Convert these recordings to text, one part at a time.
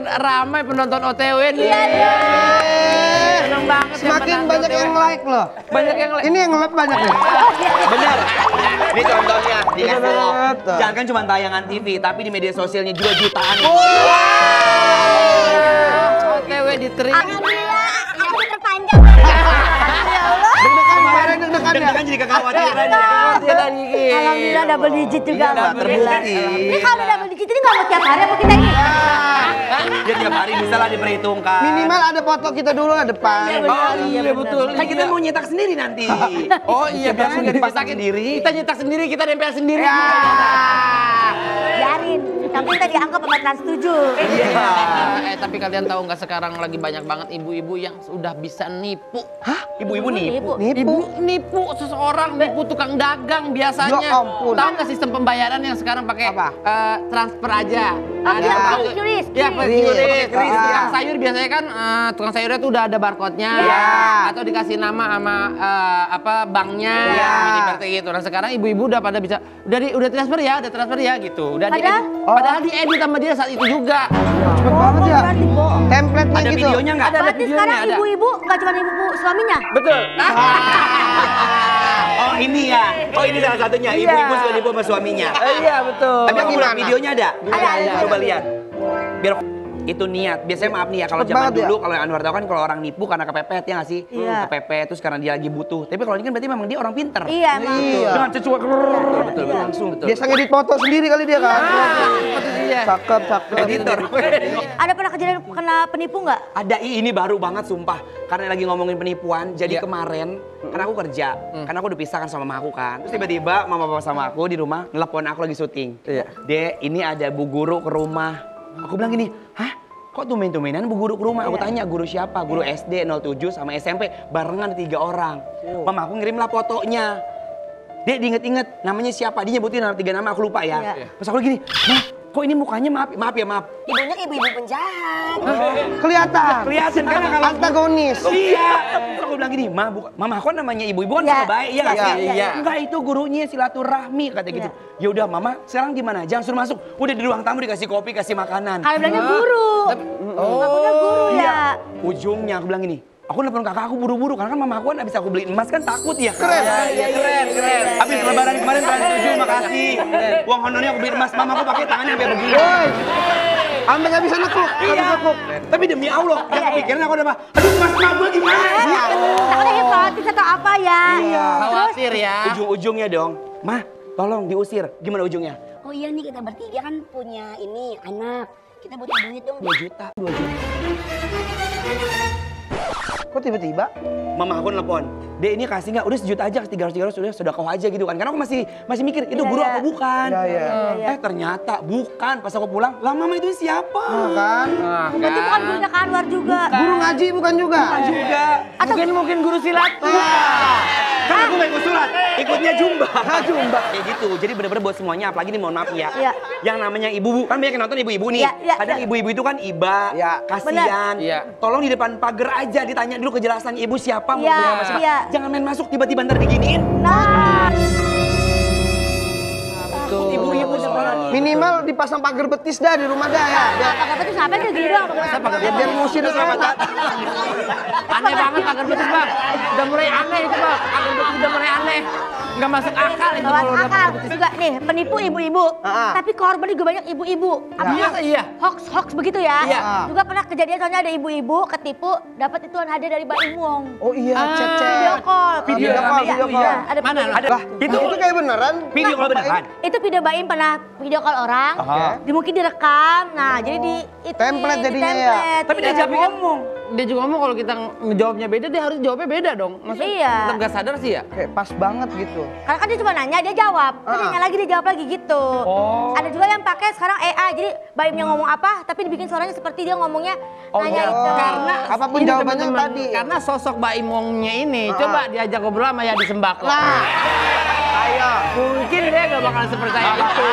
semakin ramai penonton OTW nih. Iya. Senang banget. Semakin banyak yang like loh. Banyak yang like. Ini yang nge-like banyak nih. Bener. Ini contohnya di SNL. Jangan kan cuma tayangan TV, tapi di media sosialnya juga jutaan. OTW diterima. Alhamdulillah, aku terpanjang. Ya Allah. Deg-degan jadi kekhawatiran ya. Alhamdulillah double digit juga. Iya, terbukti. Ini kalau udah double digit ini nggak mau tiap hari apa kita ini? Ya tiap hari bisa lah diperhitungkan. Minimal ada foto kita dulu di depan. Oh iya betul. Kan kita mau nyetak sendiri nanti. Oh iya, biar Kita nggak dipasang dicetak sendiri. Kita nyetak sendiri, kita nempel sendiri. Biarin. Tapi kita dianggap sama Trans 7. Iya. Tapi kalian tahu nggak sekarang lagi banyak banget ibu-ibu yang sudah bisa nipu. Hah? Ibu-ibu nipu? Ibu nipu seseorang, nipu tukang dagang biasanya. Ya ampun. Tahu nggak sistem pembayaran yang sekarang pakai transfer aja? Oh iya, tahu. QRIS. Ya, QRIS. QRIS. Tukang sayur biasanya kan tukang sayurnya tuh udah ada barcode-nya. Iya. Atau dikasih nama sama banknya. Iya. Seperti gitu. Nah sekarang ibu-ibu udah pada bisa udah transfer ya gitu. Udah Padahal? padahal diedit sama dia saat itu juga. Cepet banget ya. Berarti bohong. Template-nya Ada gitu. videonya nggak? Berarti sekarang ibu-ibu nggak cuma ibu suaminya? Betul. Oh ini ya. Oh ini salah satunya. Ibu-ibu sudah nipu sama suaminya. Iya betul. Tapi aku lihat videonya ada. Ada. Coba lihat. Biar itu niat. Biasanya maaf nih ya kalau Cepet zaman banget ya? dulu kalau Anwar tahu kan kalau orang nipu karena kepepet ya nggak sih? Iya. Kepepet terus karena dia lagi butuh. Tapi kalau ini kan berarti memang dia orang pinter. Iya emang. Iya. Dengan secuak betul langsung. Biasa ngedit foto sendiri kali dia kan. Iya. Cakep. Editor. Ada pernah kejadian kena penipu nggak? Ada ini baru banget sumpah. Karena lagi ngomongin penipuan. Jadi kemarin karena aku kerja, karena aku udah pisah kan sama mama aku kan. Terus tiba-tiba mama papa sama aku di rumah nelpon aku lagi syuting. Iya. Dek, ini ada bu guru ke rumah. Aku bilang gini, hah? Kok tumben-tumbenan bu guru ke rumah? Aku tanya guru siapa? Guru SD 07 sama SMP barengan 3 orang. Mama aku ngirim lah fotonya. Dek diinget-inget namanya siapa? Dia nyebutin 3 nama aku lupa ya. Iya. Terus aku gini, Mah, kok ini mukanya maaf ya maaf. Ibunya ibu-ibu penjahat. Kelihatan. Kelihatan kan kalau Antagonis. Iya. Terus aku bilang gini, mama aku kan namanya ibu kan Iya. sama baik, iya nggak Iya, sih? iya. Enggak itu gurunya silaturahmi kata gitu. Ya udah mama, sekarang gimana? Jangan suruh masuk. Udah di ruang tamu dikasih kopi, kasih makanan. Kalian bilangnya guru. Akunya guru ya. Ujungnya aku bilang gini, aku nelfon kakak aku buru-buru karena kan mama aku kan abis aku beliin emas kan takut ya. Keren. Iya, keren. Habis lebaran kemarin Trans 7 makasih. Uang honornya aku beliin emas, mama aku pakai tangannya sampai begini. Woi. Sampai nggak bisa nekuk. Iya. Tapi demi Allah, yang kepikiran aku udah mah, aduh emas mama gue gimana sih? Takutnya hipnotis atau apa ya? Iya. Khawatir ya. Ujung-ujungnya dong, mah tolong diusir. Gimana ujungnya? Oh iya nih kita bertiga kan punya ini anak. Kita butuh duit dong. 2 juta. Kok tiba-tiba? Mama aku nelpon, Dek ini kasih nggak? Udah 1 juta aja, 300 udah sedekah aja gitu kan. Karena aku masih mikir itu guru apa bukan. Iya. Ternyata bukan. Pas aku pulang, lah mama itu siapa? Kan? Berarti bukan gurunya Kak Anwar juga. Guru ngaji bukan juga? Juga. Mungkin guru silat. Kan aku nggak ikut surat, ikutnya jumba. Jumba. Kayak gitu. Jadi bener-bener buat semuanya, apalagi nih mohon maaf ya. Iya. Yang namanya ibu-ibu, kan banyak yang nonton ibu-ibu nih. Iya. Kadang ibu-ibu itu kan iba, Iya. kasihan. Iya. Tolong di depan pagar aja ditanya dulu kejelasan ibu siapa, mau Iya, beli sama siapa. iya. Jangan main masuk tiba-tiba ntar diginiin. Nah. Ibu-ibu sekolah. Minimal dipasang pagar betis dah di rumah dah ya. Pakai betis sampai kayak gini doang. Ya biar ngusir enak. Aneh banget pagar betis bang. Udah mulai aneh itu bang. Pagar betis udah mulai aneh. Nggak masuk akal itu Bawa kalau udah akal. pagar betis. Juga nih penipu ibu-ibu. Tapi korban juga banyak ibu-ibu. Masa iya? Hoax begitu ya. Iya. Juga pernah kejadian soalnya ada ibu-ibu ketipu dapat ituan hadiah dari Mbak Imong. Oh iya, chat. Video call. Video call. Iya, ada Mana? video. Ada Itu kayak beneran? video kalau beneran. Itu video Mbak Im pernah video call orang. Mungkin direkam. Nah, jadi di itu Template jadinya ya? Tapi dia jawab ngomong. Dia juga ngomong kalau kita ngejawabnya beda, dia harus jawabnya beda dong. Maksudnya Iya. tetap gak sadar sih ya? Kayak pas banget gitu. Karena kan dia cuma nanya, dia jawab. Terus nanya lagi, dia jawab lagi gitu. Ada juga yang pakai sekarang AI. Jadi Mbak Imnya ngomong apa, tapi dibikin suaranya seperti dia ngomongnya nanya itu. Karena apapun ini jawabannya teman-teman, tadi. Karena sosok Mbak Imongnya ini, coba diajak ngobrol sama Yadi Sembako. Ayo. Mungkin dia gak bakalan sepercaya itu.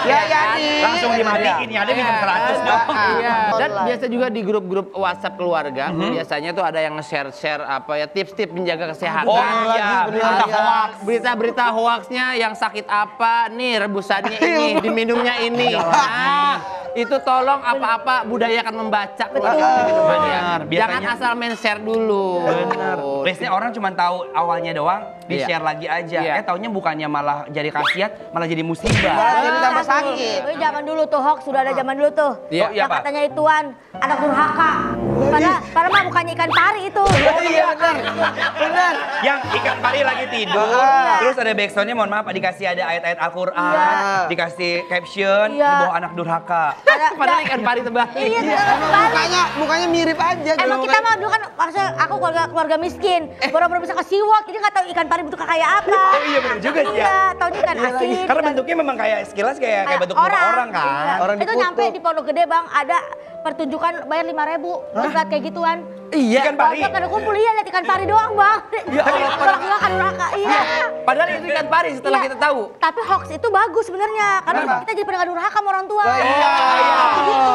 Ya Yadi. Langsung dimatiin, ada minum 100 dong. Iya. Dan biasa juga di grup-grup WhatsApp keluarga, biasanya tuh ada yang nge-share apa ya tips-tips menjaga kesehatan. Oh iya, berita hoax. Berita-berita hoaxnya yang sakit apa, nih rebusannya ini, diminumnya ini. Nah, Itu tolong apa-apa budayakan membaca. Betul. Benar. Jangan Biasanya asal main share dulu. benar. Biasanya orang cuma tahu awalnya doang, di-share lagi aja. Iya. Taunya bukannya malah jadi khasiat, malah jadi musibah. Jadi tambah sakit. Tapi zaman dulu tuh hoax sudah ada zaman dulu tuh. Iya. Oh, iya, Yang Pak. katanya ituan anak durhaka. Padahal mah bukannya ikan pari itu. Oh iya benar. Benar. Yang ikan pari lagi tidur, Ah. terus ada backsoundnya mohon maaf dikasih ada ayat-ayat Al-Quran, Iya. dikasih caption, Iya. di bawah anak durhaka. Padahal ikan pari terbalik. Iya, Mukanya mirip aja. Emang kita mah dulu kan, maksudnya aku keluarga miskin, baru-baru bisa ke SeaWorld, jadi nggak tahu ikan pari bentuknya kayak apa. Oh iya bener juga sih ya. Iya, taunya ikan asin. Karena bentuknya memang kayak sekilas kayak bentuk muka orang kan. Iya. Orang Itu dikutuk. nyampe di Pondok Gede bang, ada pertunjukan bayar 5.000 buat lihat kayak gituan. Iya. Ikan pari. Banyak ada kumpul, iya lihat ikan pari doang bang. Ya Allah. Orang bilang kan durhaka, iya. Padahal itu ikan pari setelah Iya. kita tahu. Tapi hoax itu bagus sebenarnya, karena kita jadi pada nggak durhaka sama orang tua. Iya.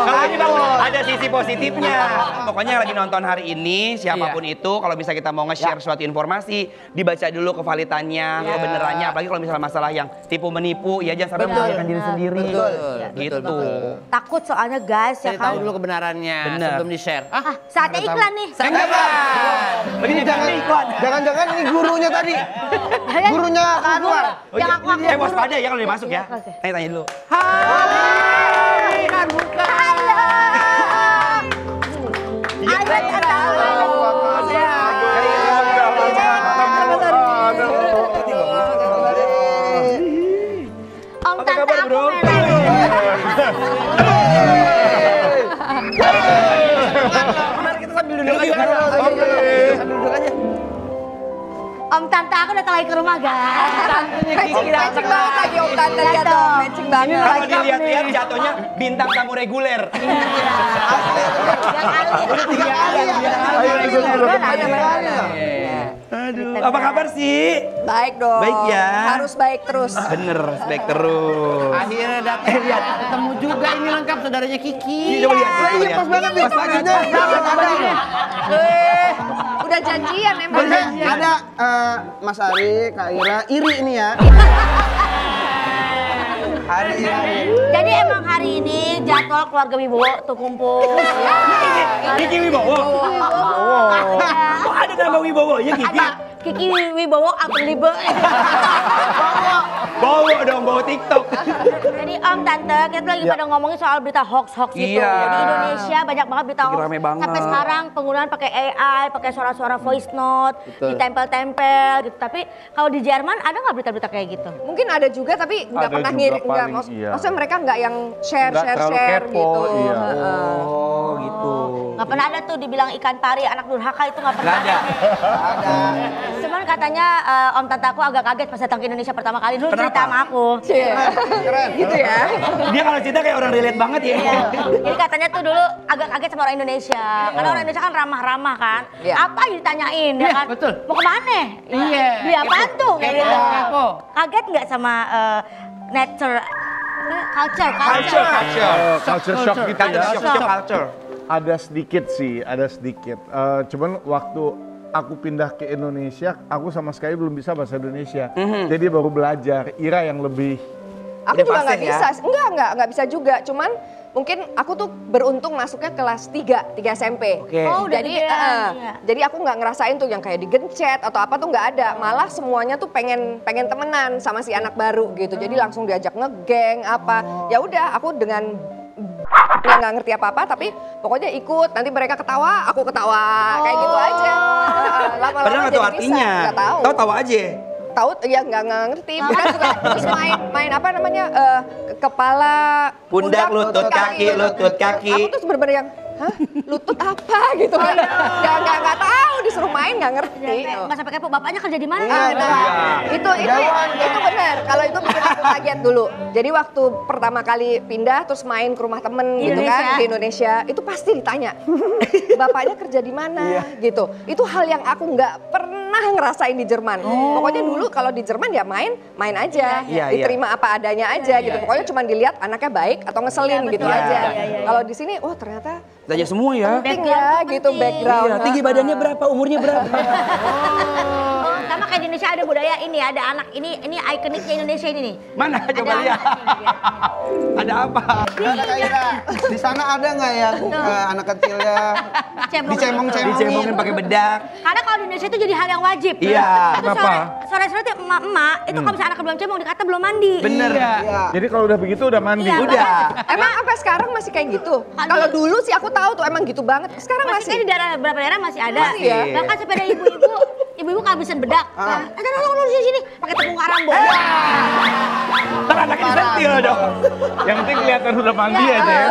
Kalau ini bang, ada sisi positifnya. Pokoknya yang lagi nonton hari ini, siapapun itu, kalau bisa kita mau nge-share suatu informasi, dibaca dulu kevalitannya, kebenarannya. Apalagi kalau misalnya masalah yang tipu menipu, ya jangan sampai membahayakan diri sendiri. Gitu. Takut soalnya guys ya Saya kan. tahu dulu kebenarannya Bener. sebelum di-share. Ah, saatnya iklan nih. Enggak bang. Begini Jangan-jangan ini gurunya tadi. Gurunya Kak Anwar. Yang aku ngaku waspada ya kalau dia masuk ya. Oke. Tanya dulu. Hai, kan buka. Halo. Ayo, Om Apa tante kabar, aku bro? Mari kita sambil duduk aja. Sambil duduk aja. Om tante aku datang lagi ke rumah guys. Tantenya Kiki datang banget lagi Om Tante lihat dong, matching banget. Kalau dilihat-lihat jatuhnya bintang tamu reguler. Aduh, apa kabar sih? Baik dong. Baik ya. Harus baik terus. Bener, baik terus. Akhirnya datang. Ketemu juga ini lengkap saudaranya Kiki. Coba lihat, coba lihat. Pas banget nih. Bajunya. Udah janjian emang. Ada Mas Ari, Kak Ira, Iri ini ya. Hari ini. Jadi emang hari ini jadwal keluarga Wibowo tuh kumpul. Kiki Wibowo. Kok ada nama Wibowo ya Kiki? Kiki Wibowo atau Libe. Bawa dong, bawa TikTok. Jadi Om Tante, kita lagi pada ngomongin soal berita hoax-hoax gitu. Iya. Jadi Indonesia banyak banget berita Lagi hoax. rame banget. Sampai sekarang penggunaan pakai AI, pakai suara-suara voice note, ditempel-tempel gitu. Tapi kalau di Jerman ada nggak berita-berita kayak gitu? Mungkin ada juga tapi nggak Ada pernah juga ngirim, nggak paling, iya. maksudnya mereka nggak yang share Nggak terlalu kepo, gitu. iya. Heeh. Oh, gitu. Nggak pernah ada tuh dibilang ikan pari anak durhaka itu nggak pernah. Nggak ada. Cuman katanya Om Tante aku agak kaget pas datang ke Indonesia pertama kali dulu Kenapa? cerita sama aku. Gitu ya. Dia kalau cerita kayak orang relate banget ya. Iya. Jadi katanya tuh dulu agak kaget sama orang Indonesia. Karena orang Indonesia kan ramah-ramah kan. Iya. Apa yang ditanyain ya Iya, kan? betul. Mau kemana? Iya. Beli apaan tuh? Kayak gitu. Kepo. Kaget nggak sama culture? Culture shock gitu ya. Culture. Ada sedikit sih, ada sedikit. Cuman waktu aku pindah ke Indonesia, aku sama sekali belum bisa bahasa Indonesia. Jadi baru belajar. Ira yang lebih. Aku Udah juga fase nggak ya? bisa. Nggak bisa juga. Cuman mungkin aku tuh beruntung masuknya kelas 3 SMP. Oke. Oh, udah Jadi, gedean, iya. jadi aku nggak ngerasain tuh yang kayak digencet atau apa tuh nggak ada. Malah semuanya tuh pengen temenan sama si anak baru gitu. Jadi langsung diajak ngegeng apa. Ya udah, aku dengan nggak ngerti apa-apa tapi pokoknya ikut. Nanti mereka ketawa, aku ketawa kayak gitu aja. Lama-lama Padahal nggak tahu jadi bisa. artinya. Nggak tahu. Tahu aja. Tahu ya nggak ngerti. Mereka juga terus main apa namanya kepala Pundak, lutut, kaki, lutut, kaki. Aku tuh bener-bener yang hah lutut apa gitu. Nggak tahu disuruh main nggak ngerti. Mas sampai kepo, bapaknya kerja di mana? Nah, itu benar. Kalau itu bikin aku kaget dulu. Jadi waktu pertama kali pindah terus main ke rumah temen Di gitu Indonesia? kan di Indonesia, itu pasti ditanya bapaknya kerja di mana gitu. Itu hal yang aku nggak pernah ngerasain di Jerman. Pokoknya dulu kalau di Jerman ya main aja, Iya, iya. diterima apa adanya aja gitu. Pokoknya cuma dilihat anaknya baik atau ngeselin gitu betul. aja. Iya. Kalau di sini, oh ternyata Tanya semua ya. Penting ya gitu background. Iya, tinggi badannya berapa, umurnya berapa. Oh, sama kayak di Indonesia ada budaya ini, ada anak ini ikoniknya Indonesia ini nih. Mana coba lihat. Ada apa? Di sana ada nggak yang anak kecilnya dicemong-cemongin? Dicemongin pakai bedak. Karena kalau di Indonesia itu jadi hal yang wajib. Iya. Itu Kenapa? sore-sore tuh emak-emak itu kalau misalnya anak belum cemong dikata belum mandi. Bener. Iya. Jadi kalau udah begitu udah mandi. Iya, Udah. Emang sampai sekarang masih kayak gitu? Kalau dulu sih aku tahu tuh emang gitu banget. Sekarang Masih masih. di daerah beberapa daerah masih ada. Masih ya? Bahkan sepeda ibu-ibu kehabisan bedak. Ada nolong di sini pakai tepung karambo. Ntar anaknya disentil dong. Yang penting kelihatan udah mandi Iya. aja ya.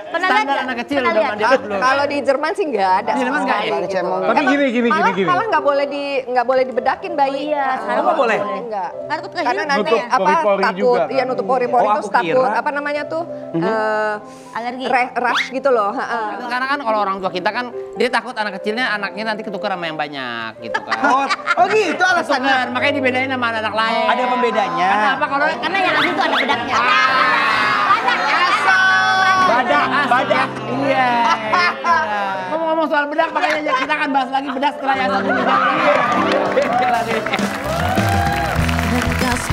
Pernah Standar lihat? anak kecil Pernah udah lihat? mandi apa belum? Kalau di Jerman sih nggak ada. Di Jerman nggak ya? Gitu. Dicemong. Tapi Emang gini. malah nggak boleh dibedakin bayi. Oh iya, sekarang nggak boleh? Enggak. Takut Karena kehilangan nanti Nutup apa pori-pori takut, juga. iya nutup pori-pori Oh, terus aku takut kira. apa namanya tuh alergi. rush gitu loh. Ha-ha. Sekarang kan kalau orang tua kita kan dia takut anak kecilnya anaknya nanti ketukar sama yang banyak gitu kan. Oh gitu alasannya. Ketukar, makanya dibedain sama anak lain. Ada pembedanya. Kenapa kalau Karena yang asli itu ada bedaknya. badak? Iya. Ngomong-ngomong soal bedak, makanya kita akan bahas lagi bedak setelah yang satu ini. Gas